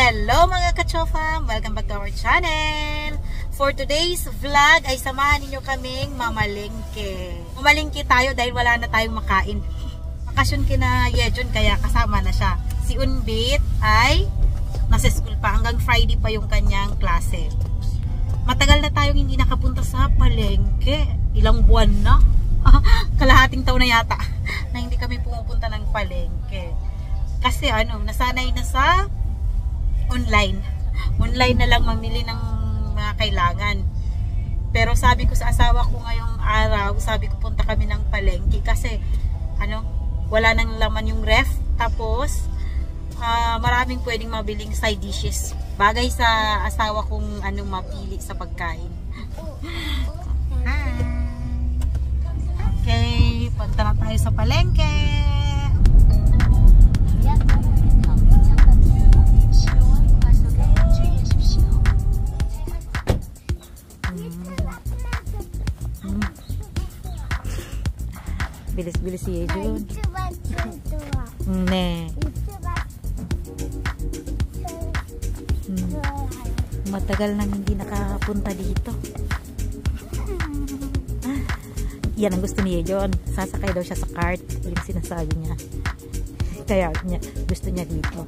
Hello mga kachofa! Welcome back to our channel! For today's vlog ay samahan ninyo kaming mamalengke. Mamalengke tayo dahil wala na tayong makain. Bakasyon kina Yejon kaya kasama na siya. Si Unbit ay nasa school pa. Hanggang Friday pa yung kanyang klase. Matagal na tayong hindi nakapunta sa palengke. Ilang buwan na. Kalahating taon na yata na hindi kami pumupunta ng palengke. Kasi nasanay na sa online na lang mamili ng mga kailangan. Pero sabi ko sa asawa ko ngayong araw, sabi ko punta kami ng palengke kasi wala nang laman yung ref, tapos maraming pwedeng mabiling side dishes, bagay sa asawa kong mapili sa pagkain. Okay, punta na tayo sa palengke. Bilis-bilis si Yejon. Matagal nang hindi nakapunta dito. Yan ang gusto ni Yejon. Sasakay daw siya sa cart. Yung sinasabi niya. Kaya gusto niya dito.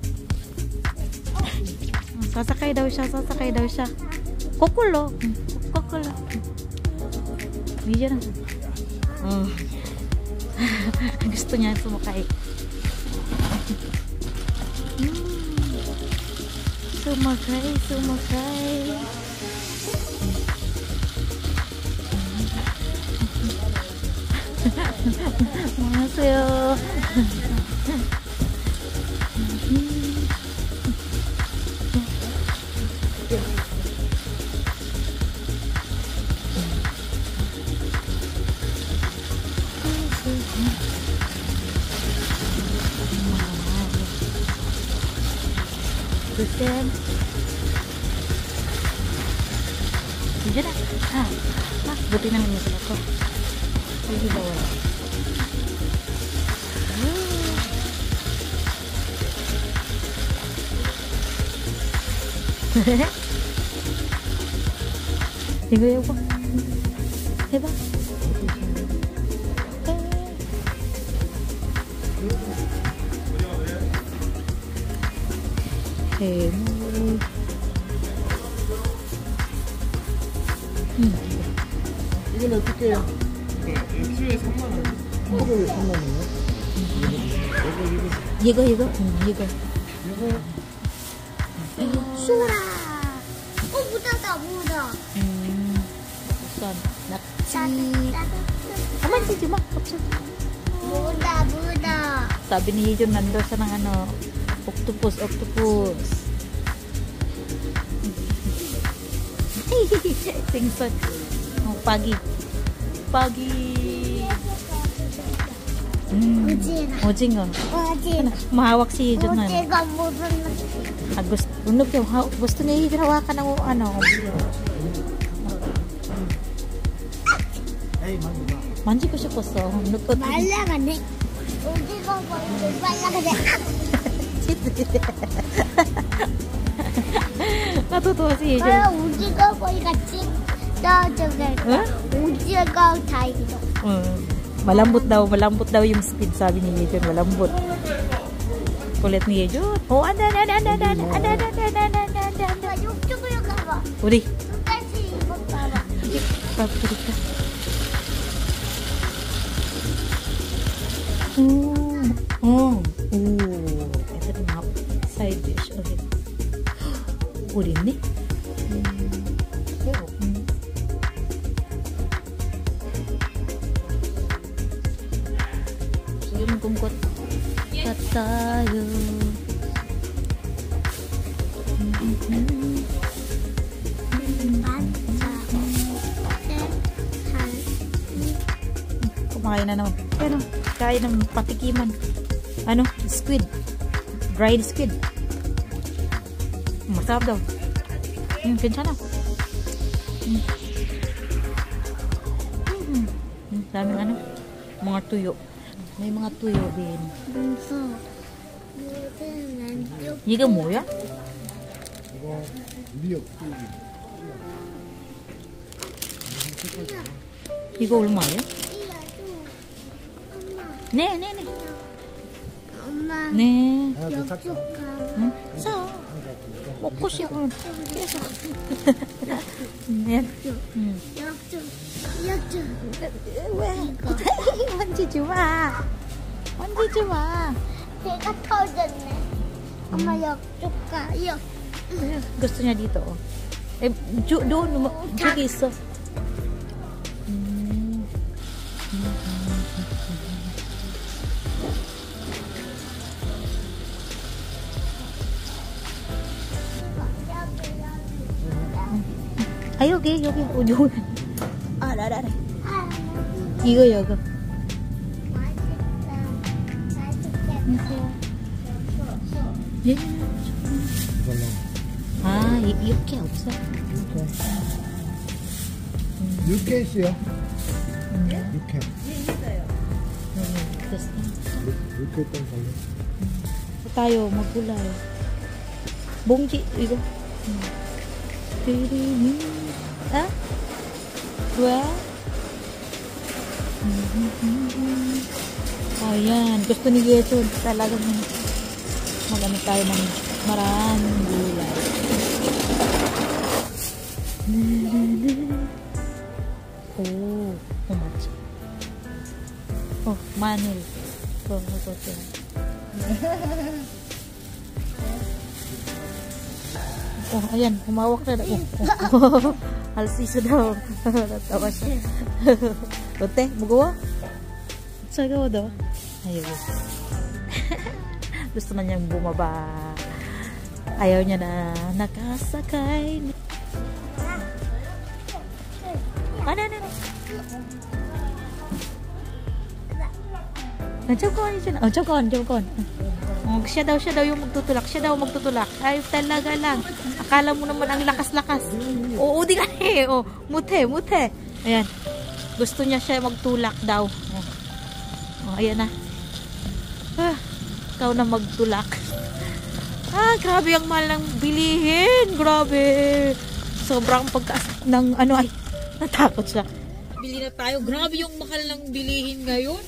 Sasakay daw siya. Kukulo. Yejon. Gusto niya sumakay. Sumakay. Masayo. Then diyan na. Buti na naman ito ako. Hindi ba wala? Tingnan ko. Diba? 이건 어떻게 해요? 키로에 3만원. 키로에 3만원이요? 이거. 소라. 묻어. Usan. Mansiyo mo. 묻어. Sabi ni Yejon nandun sa ng octopus. Singson. Pagi. O징어. Mahawak si Yejon na. Gusto niya Yejon hawakan ng 만지고 싶었어. 말라가네. 오징어 말라가네. Natutuwa si Yejon. 오징어 거의 같이 떠져가. 오징어 타이거. Malambot daw yung speed, sabi ni Yejon, malambot. Kulit ni Yejon. Ada. 이쪽으로 가봐. 우리. 다시 이거 봐봐. Paprika. Ito na mga side dish ulit. Ulit ni. Yung kungkot tayo. Kumakain na naman. Kain ng patikiman. Squid. Dried squid. Masarap daw. 괜찮아. Daming mga tuyo. May mga tuyo din. 이게 뭐야? 이거 미역 튀김. 이거 얼마예요? 엄마, 네, 네, 네. 엄마. 네. 하나 더 샀어. 응? 사. 먹고 싶어. 계속. 네. 응. 역주. 왜? 만지지 마. 만지지 마. 배가 터졌네. 엄마 역주 가. 역. Gusto niya dito, oh. Eh, doon, sige, isa. 아, 여기. 여기. 알아. 이거. 예. 이걸로. 아, 이렇게 없어. 육회 있어요. 육회. 됐어. 육회 좀 걸려. Tayo maggulay. Bongji, igo. Ha? Dua? Ayan, gusto ni Getson talagang magano tayo ng maraming gulay. Oh, how much? Oh, manual. ito. Oh, ayan, humawak na. Oh. Halsisa daw. Natawa siya. Ote, magawa? Sagawa daw. Ayaw. Gusto na niyang bumaba. Ayaw niya na nakasakay. Ano? Jump on. Siya daw yung magtutulak. Ay, talaga lang. Akala mo naman ang lakas-lakas. Oo, di ka eh. Oh, mute. Ayan. Gusto niya siya magtulak daw. Oh, ayan na. Ah, ikaw na magtulak. Ah, grabe ang mahal ng bilihin. Grabe. Sobrang pagkaas ng ano ay. Natakot siya. Bili na tayo. Grabe yung mahal ng bilihin ngayon.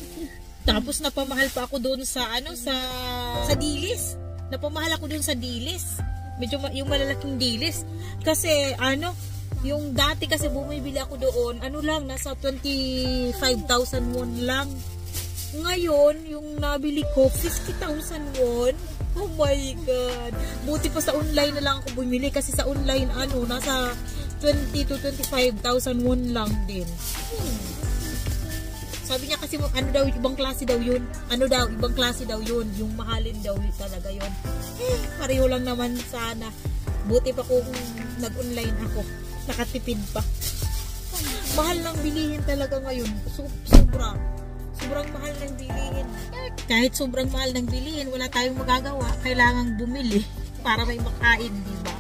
Tapos napamahal pa ako doon sa sa Dilis. Napamahal ako doon sa Dilis. Medyo yung malalaking Dilis. Kasi yung dati kasi bumibili ako doon, nasa 25,000 won lang. Ngayon, yung nabili ko 50,000 won. Oh my God. Buti pa sa online na lang ako bumili kasi sa online nasa 20 to 25,000 won lang din. Sabi niya kasi ibang klase daw yun. Ibang klase daw yun. Yung mahalin daw yun talaga yun. Pareho lang naman sana. Buti pa kung nag-online ako. Nakatipid pa. Mahal ng bilihin talaga ngayon. Sobrang mahal ng bilihin. Kahit sobrang mahal ng bilihin, wala tayong magagawa. Kailangang bumili para may makain, diba?